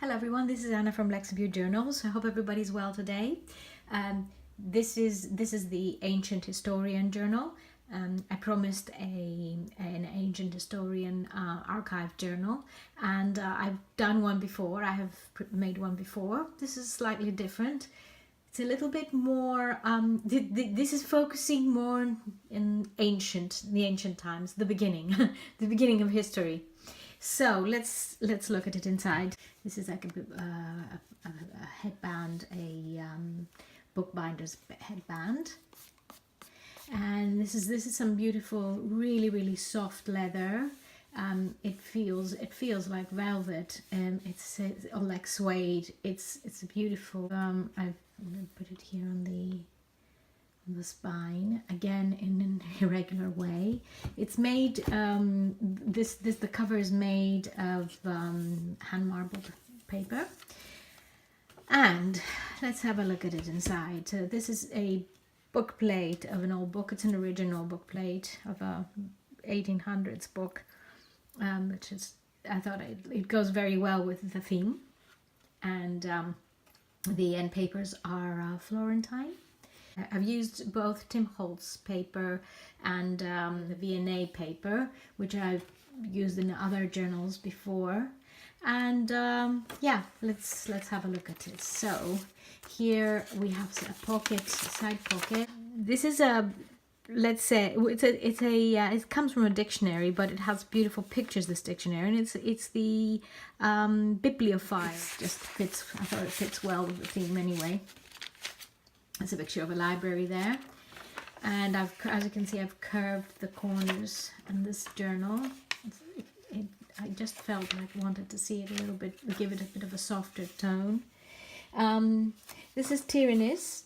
Hello everyone, this is Anna from Lexington Journals. I hope everybody's well today. This is the Ancient Historian Journal. I promised an Ancient Historian archive journal, and I've done one before. I have made one before. This is slightly different. It's a little bit more. This is focusing more in the ancient times, the beginning, the beginning of history. So let's look at it inside. This is like a headband, a bookbinder's headband, and this is some beautiful, really soft leather. It feels like velvet, and it's or like suede. It's beautiful. I've put it here on the spine, again in an irregular way. It's made the cover is made of hand marbled paper. And let's have a look at it inside. So this is a book plate of an old book. It's an original book plate of a 1800s book, which is, I thought it goes very well with the theme. And the end papers are Florentine. I've used both Tim Holtz paper and the V&A paper, which I've used in other journals before. And yeah, let's have a look at it. So here we have a pocket, a side pocket. This is a, let's say it comes from a dictionary, but it has beautiful pictures, this dictionary, and it's the bibliophile. It just fits. I thought it fits well with the theme anyway. There's a picture of a library there, and as you can see, I've curved the corners in this journal. I just felt like I wanted to see it a little bit, give it a bit of a softer tone. This is Tyrannus,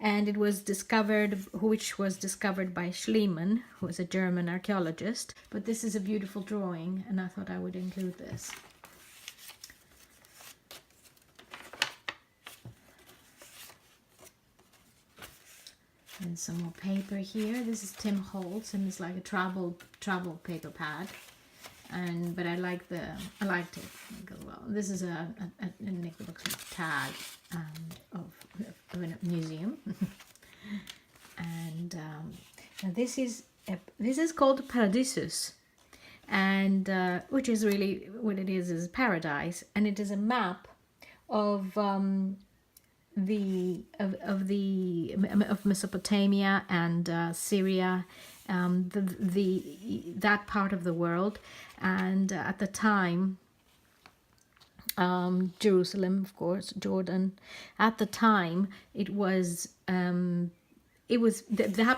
and it was discovered by Schliemann, who was a German archaeologist. But this is a beautiful drawing, and I thought I would include this. And some more paper here. This is Tim Holtz, and it's like a travel paper pad. But I liked it. It goes well. This is a Nickelbox tag of a museum. And now this is called Paradisus, and which is really what it is paradise, and it is a map of Mesopotamia and Syria, that part of the world, and at the time Jerusalem, of course, Jordan. At the time, that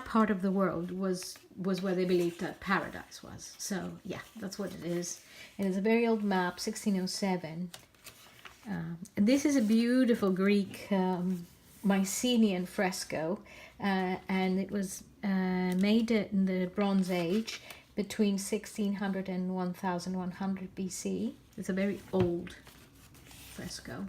part of the world was where they believed that paradise was. So yeah, that's what it is. And it's a very old map, 1607. This is a beautiful Greek Mycenaean fresco, and it was made in the Bronze Age between 1600 and 1100 BC. It's a very old fresco.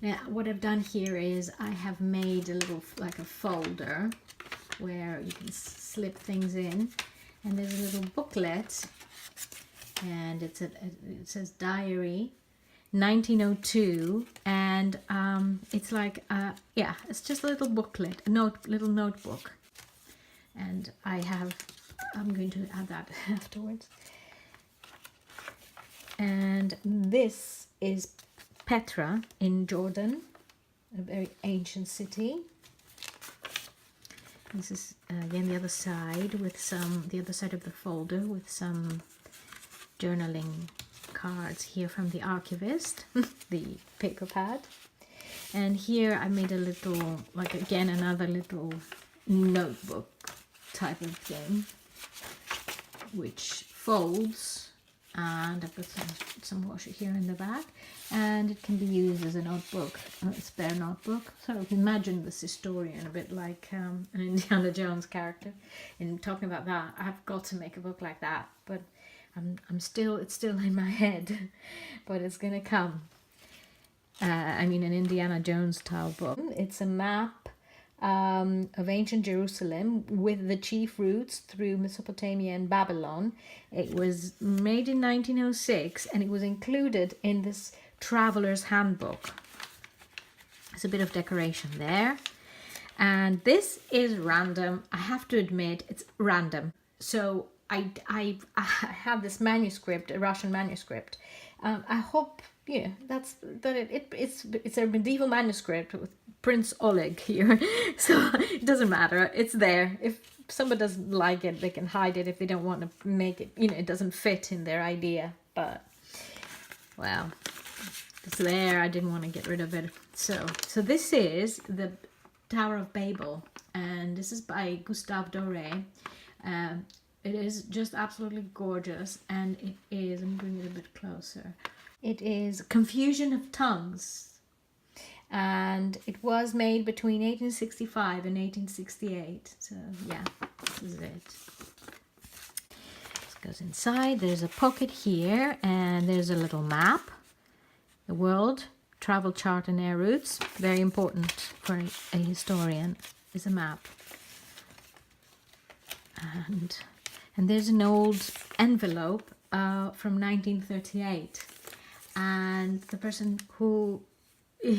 Now, what I've done here is I have made a little, like a folder where you can slip things in. And there's a little booklet, and it says diary 1902, and it's like it's just a little booklet, little notebook, and I'm going to add that afterwards. And this is Petra in Jordan, a very ancient city. This is again the other side of the folder with some journaling cards here from the archivist, the paper pad. And here I made a little, like again, another little notebook type of thing, which folds, and I put some washi here in the back, and it can be used as a notebook, a spare notebook. So imagine this historian a bit like an Indiana Jones character. And talking about that, I've got to make a book like that, but it's still in my head, but it's gonna come. An Indiana Jones style book. It's a map of ancient Jerusalem with the chief routes through Mesopotamia and Babylon. It was made in 1906 and it was included in this Traveler's Handbook. There's a bit of decoration there. And this is random. I have to admit, it's random. So I have this manuscript, a Russian manuscript. I hope, it's a medieval manuscript with Prince Oleg here. So it doesn't matter. It's there. If somebody doesn't like it, they can hide it if they don't want to make it, it doesn't fit in their idea. But, well, it's there. I didn't want to get rid of it. So this is the Tower of Babel, and this is by Gustave Doré. It is just absolutely gorgeous, and it is, I'm bringing it a bit closer, it is Confusion of Tongues, and it was made between 1865 and 1868. So yeah, this is it. This goes inside. There's a pocket here, and there's a little map. The world travel chart and air routes, very important for a historian, is a map. And there's an old envelope from 1938, and the person who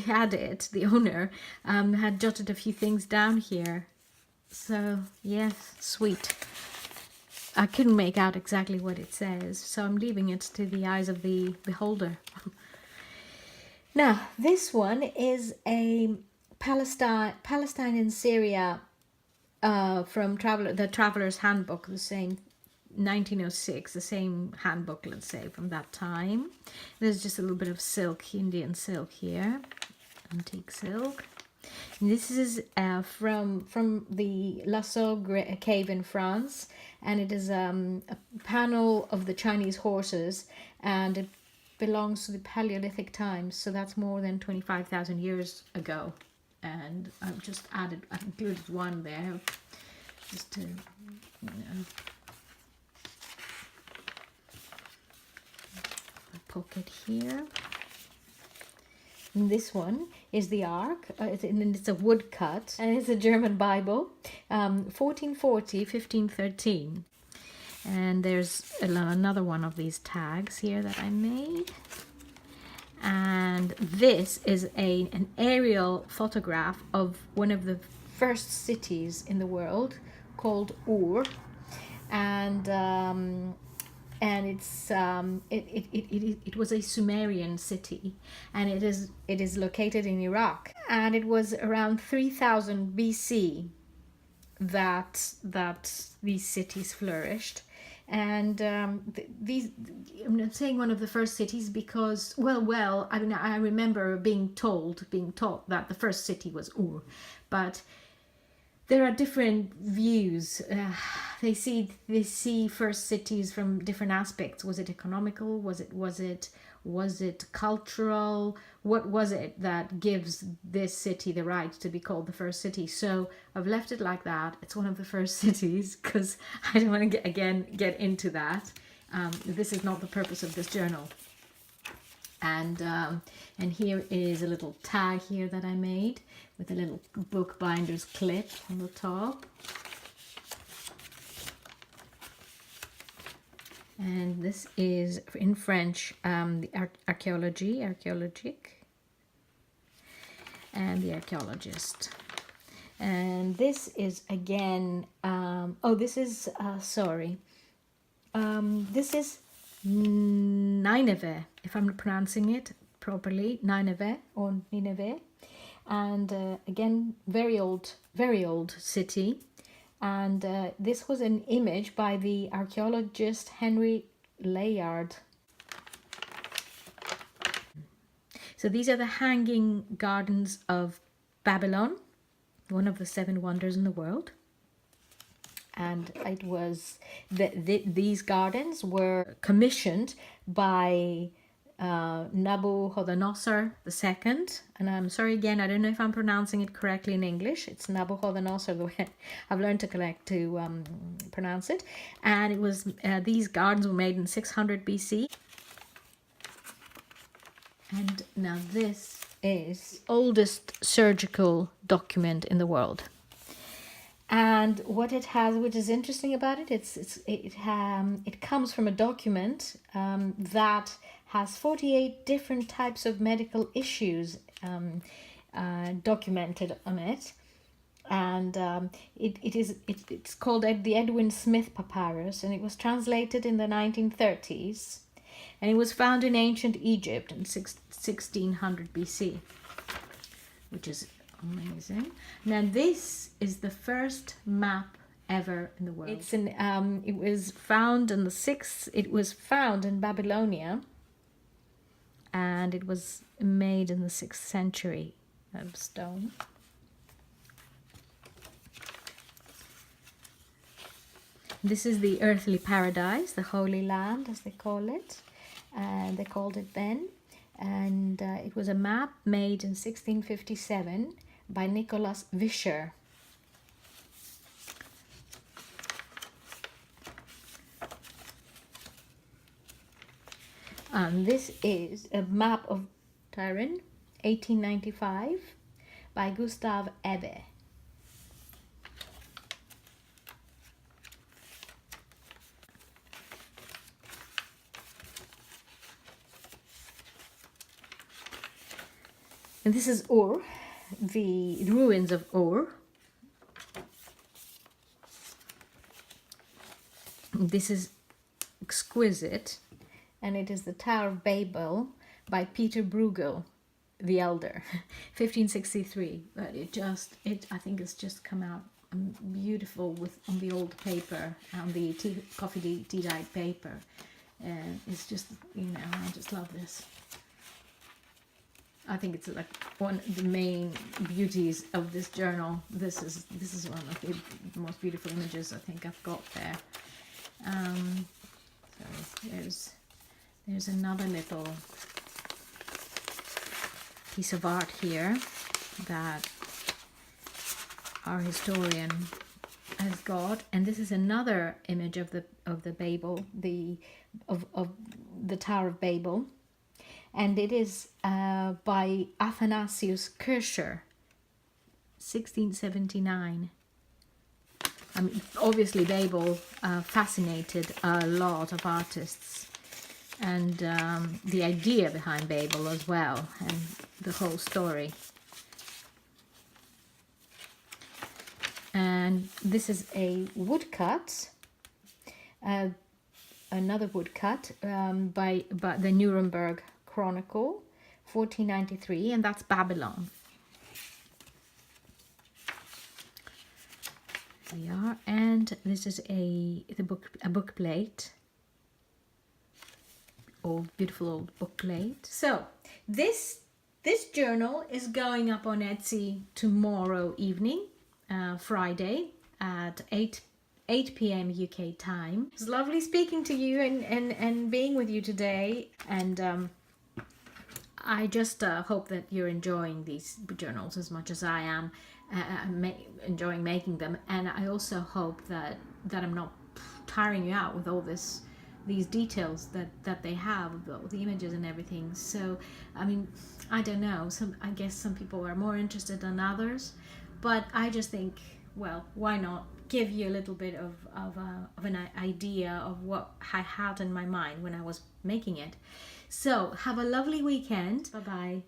had it, the owner, had jotted a few things down here. So yes, sweet. I couldn't make out exactly what it says, so I'm leaving it to the eyes of the beholder. Now, this one is a Palestine and Syria from the Traveler's Handbook, the same 1906, the same handbook, let's say, from that time. There's just a little bit of silk, Indian silk here, antique silk. And this is from the Lascaux cave in France, and it is a panel of the Chinese horses, and it belongs to the Paleolithic times, so that's more than 25,000 years ago. And I've included one there, just to, pocket here. And this one is the Ark, and it's a woodcut, and it's a German Bible, 1440, 1513. And there's another one of these tags here that I made. And this is an aerial photograph of one of the first cities in the world called Ur. And it's it was a Sumerian city, and it is located in Iraq, and it was around 3000 BC that these cities flourished. And these, I'm not saying one of the first cities because, well, I mean, I remember being taught that the first city was Ur, but there are different views. They see first cities from different aspects. Was it economical? Was it cultural? What was it that gives this city the right to be called the first city? So I've left it like that. It's one of the first cities because I don't want to get into that. This is not the purpose of this journal. And here is a little tag here that I made with a little bookbinder's clip on the top. And this is in French, the archéologique, and the archaeologist. And this is again, this is Nineveh, if I'm pronouncing it properly, Nineveh or Nineveh. And again, very old city. And this was an image by the archaeologist Henry Layard. So these are the Hanging Gardens of Babylon, one of the 7 wonders in the world. And it was these gardens were commissioned by Nabuchodonosor II, and I'm sorry again, I don't know if I'm pronouncing it correctly in English. It's Nabuchodonosor, the way I've learned to pronounce it. And it was these gardens were made in 600 BC. And now this is oldest surgical document in the world. And what it has, which is interesting about it, it comes from a document that has 48 different types of medical issues documented on it. And it's called the Edwin Smith Papyrus, and it was translated in the 1930s, and it was found in ancient Egypt in 1600 BC, which is amazing. Now this is the first map ever in the world. It was found in Babylonia, and it was made in the 6th century of stone. This is the earthly paradise, the Holy Land, as they call it. They called it then. And it was a map made in 1657 by Nicholas Vischer. And this is a map of Turin, 1895, by Gustav Ebbe. And this is Ur, the ruins of Ur. This is exquisite, and it is the Tower of Babel by Peter Bruegel the Elder, 1563. But I think it's just come out beautiful on the old paper, on the coffee tea dyed paper. And it's just, I just love this. I think it's like one of the main beauties of this journal. This is one of the most beautiful images I think I've got there. So there's another little piece of art here that our historian has got, and this is another image of the Babel, of the Tower of Babel. And it is by Athanasius Kircher, 1679. I mean, obviously Babel fascinated a lot of artists, and the idea behind Babel as well, and the whole story. And this is a woodcut, another woodcut by the Nuremberg Chronicle, 1493, and that's Babylon. There we are, and this is a book plate, beautiful old book plate. So this journal is going up on Etsy tomorrow evening, Friday at 8 p.m. UK time. It's lovely speaking to you and being with you today, and I just hope that you're enjoying these journals as much as I am, enjoying making them. And I also hope that I'm not tiring you out with all these details that they have, the images and everything. So, I mean, I don't know. I guess some people are more interested than others, but I just think, well, why not give you a little bit of an idea of what I had in my mind when I was making it. So have a lovely weekend. Bye bye.